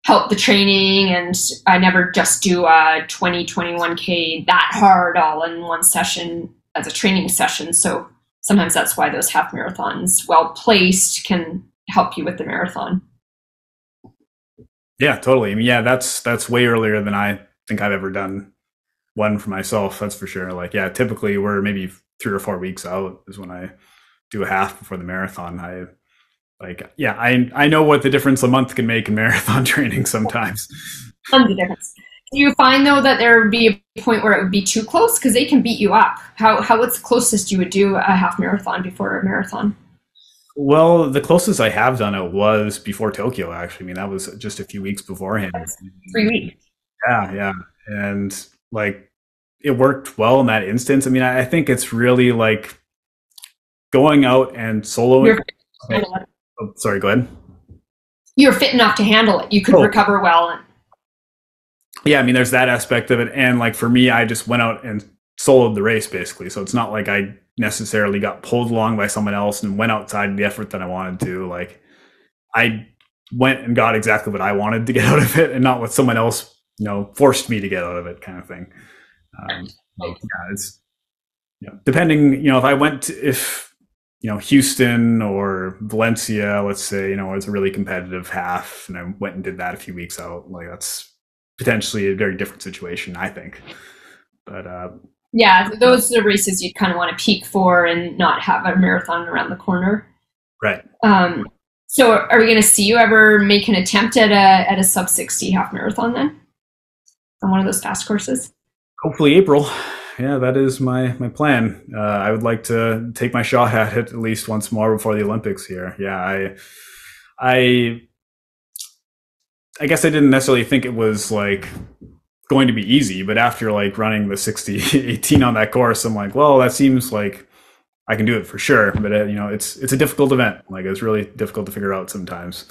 B: help the training. And I never just do a 21K that hard all in one session as a training session. So sometimes that's why those half marathons, well placed, can help you with the marathon.
A: Yeah, totally. I mean, yeah, that's way earlier than I think I've ever done one for myself. That's for sure. Like, yeah, typically we're maybe 3 or 4 weeks out is when I do a half before the marathon. I know what the difference a month can make in marathon training sometimes.
B: Tons of difference. Do you find though that there would be a point where it would be too close because they can beat you up? What's the closest you would do a half marathon before a marathon?
A: Well, the closest I have done it was before Tokyo. Actually, I mean that was just a few weeks beforehand.
B: That's 3 weeks.
A: Yeah, and like it worked well in that instance. I mean, I think it's really like going out and soloing. Oh, sorry, go ahead.
B: You're fit enough to handle it. You could recover well.
A: Yeah, I mean, there's that aspect of it. And like for me, I just went out and soloed the race basically. So it's not like I necessarily got pulled along by someone else and went outside the effort that I wanted to. Like I went and got exactly what I wanted to get out of it and not what someone else, forced me to get out of it kind of thing. It's depending, if I went to, Houston or Valencia, let's say, it's a really competitive half and I went and did that a few weeks out. Like that's potentially a very different situation, I think. But
B: yeah, those are the races you kind of want to peak for and not have a marathon around the corner.
A: Right.
B: So are we going to see you ever make an attempt at a sub 60 half marathon then? On one of those fast courses?
A: Hopefully April. Yeah, that is my plan. I would like to take my shot at it at least once more before the Olympics here. Yeah, I I guess I didn't necessarily think it was like going to be easy, but after like running the 60-18 on that course, I'm like, well, that seems like I can do it for sure. But it's a difficult event. Like it's really difficult to figure out sometimes.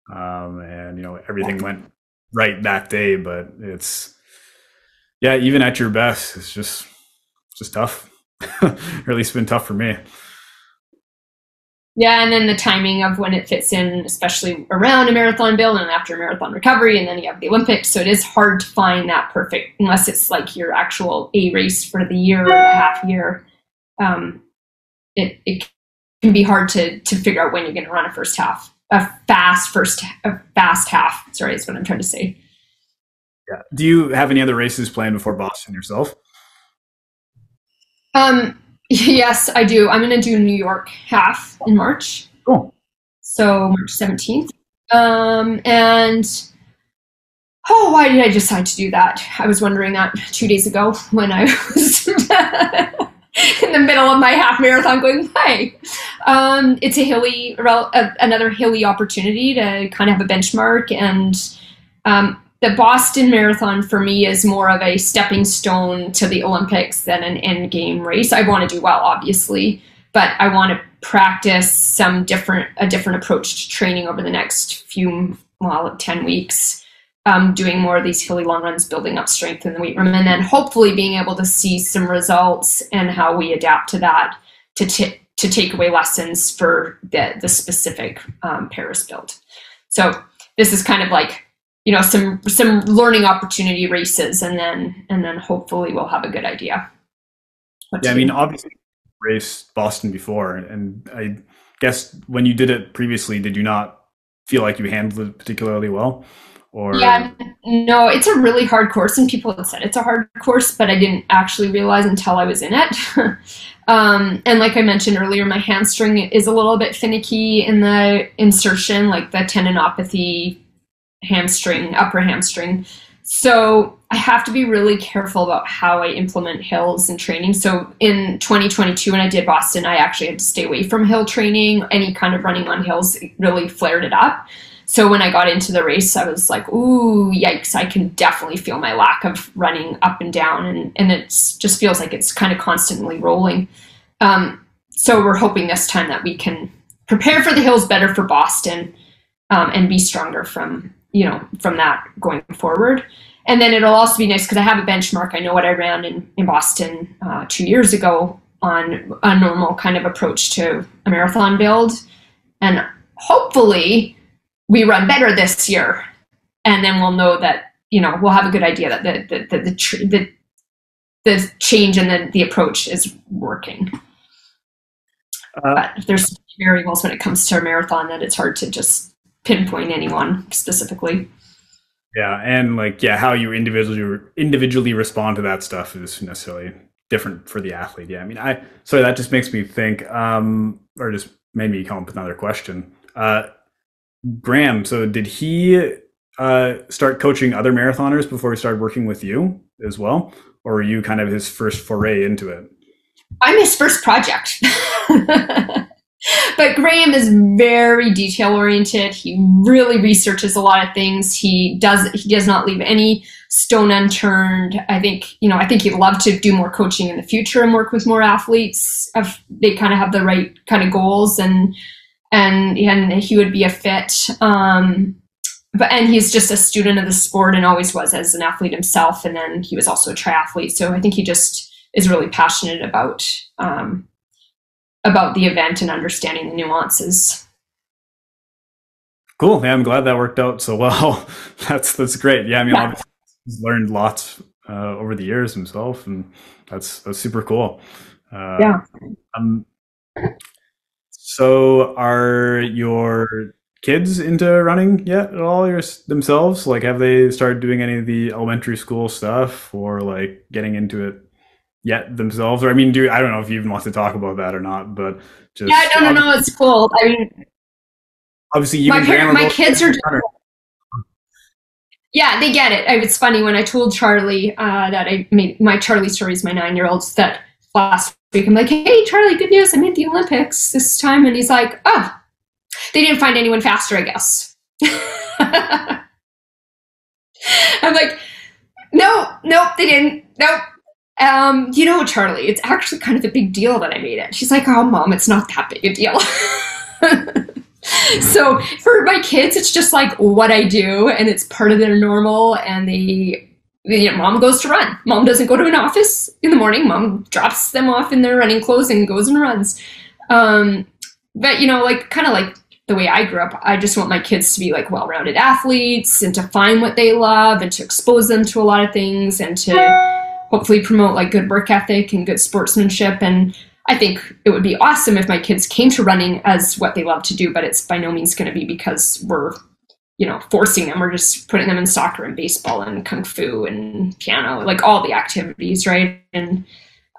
A: And everything went right that day, but it's yeah, even at your best, it's just tough. Or at least been tough for me.
B: Yeah, and then the timing of when it fits in, especially around a marathon build and after a marathon recovery, and then you have the Olympics. So it is hard to find that perfect, unless it's like your actual A race for the year or the half year. Um, it can be hard to figure out when you're going to run a fast half. Sorry, is what I'm trying to say.
A: Yeah. Do you have any other races planned before Boston yourself?
B: Yes, I do. I'm going to do New York half in March.
A: Cool.
B: So March 17th. And oh, why did I decide to do that? I was wondering that 2 days ago when I was in the middle of my half marathon going, hey, it's another hilly opportunity to kind of have a benchmark. And the Boston Marathon for me is more of a stepping stone to the Olympics than an end game race. I want to do well, obviously, but I want to practice a different approach to training over the next 10 weeks, doing more of these hilly long runs, building up strength in the weight room, and then hopefully being able to see some results and how we adapt to that to take away lessons for the specific Paris build. So this is kind of like, some learning opportunity races, and then hopefully we'll have a good idea.
A: Yeah, I mean, obviously, you raced Boston before, and I guess when you did it previously, did you not feel like you handled it particularly well? Or
B: Yeah, no, it's a really hard course, and people had said it's a hard course, but I didn't actually realize until I was in it. And like I mentioned earlier, my hamstring is a little bit finicky in the insertion, like the tendinopathy upper hamstring. So I have to be really careful about how I implement hills and training. So in 2022, when I did Boston, I actually had to stay away from hill training. Any kind of running on hills really flared it up. So when I got into the race, I was like, ooh, yikes, I can definitely feel my lack of running up and down. And it just feels like it's kind of constantly rolling. So we're hoping this time that we can prepare for the hills better for Boston, and be stronger from that going forward. And then it'll also be nice because I have a benchmark. I know what I ran in Boston 2 years ago on a normal kind of approach to a marathon build. And hopefully we run better this year. And then we'll know that, we'll have a good idea that the change in the approach is working. But there's variables when it comes to a marathon that it's hard to just pinpoint anyone specifically.
A: yeah, and how you individually respond to that stuff is necessarily different for the athlete. Yeah, I mean, sorry, that just makes me think, or just made me come up with another question. Graham, so did he start coaching other marathoners before he started working with you as well, or were you kind of his first foray into it?
B: I'm his first project. But Graham is very detail oriented. He really researches a lot of things. He does not leave any stone unturned. I think he'd love to do more coaching in the future and work with more athletes if they kind of have the right kind of goals, and he would be a fit. And he's just a student of the sport and always was as an athlete himself. And then he was also a triathlete. So I think he just is really passionate about the event and understanding the nuances.
A: Cool. Yeah, I'm glad that worked out so well. That's great. Yeah, I mean, obviously he's learned lots over the years himself, and that's super cool.
B: Yeah.
A: So, are your kids into running yet at all themselves? Like, have they started doing any of the elementary school stuff, or like getting into it yet themselves? Or I mean, I don't know if you even want to talk about that or not, but just
B: no, it's cool. I mean,
A: obviously,
B: my kids are. Yeah, they get it. It's funny when I told Charlie that I made my Charlie stories, my 9-year-old, that last week. I'm like, hey, Charlie, good news. I made the Olympics this time. And he's like, oh, they didn't find anyone faster, I guess. I'm like, no, nope, they didn't. Nope. Charlie, it's actually kind of a big deal that I made it. She's like, oh, Mom, it's not that big a deal. So for my kids, it's just like what I do, and it's part of their normal. And Mom goes to run. Mom doesn't go to an office in the morning. Mom drops them off in their running clothes and goes and runs. But kind of like the way I grew up, I just want my kids to be like well-rounded athletes and to find what they love and to expose them to a lot of things and to hopefully promote like good work ethic and good sportsmanship. And I think it would be awesome if my kids came to running as what they love to do, but it's by no means going to be because we're, forcing them. We're just putting them in soccer and baseball and kung fu and piano, like all the activities, right? And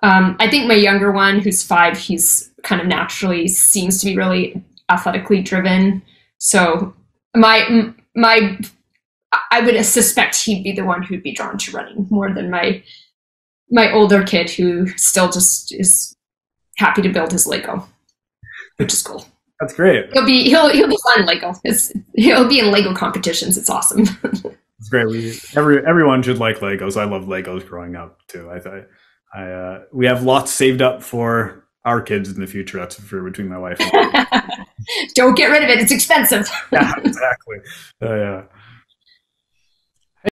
B: I think my younger one, who's 5, he's kind of naturally seems to be really athletically driven. So I would suspect he'd be the one who'd be drawn to running more than my older kid, who still just is happy to build his Lego, which is cool.
A: That's great.
B: He'll be fun in Lego. He'll be in Lego competitions. It's awesome.
A: It's great. Everyone should like Legos. I loved Legos growing up too. We have lots saved up for our kids in the future. That's for between my wife and
B: Don't get rid of it. It's expensive.
A: Yeah, exactly. Yeah.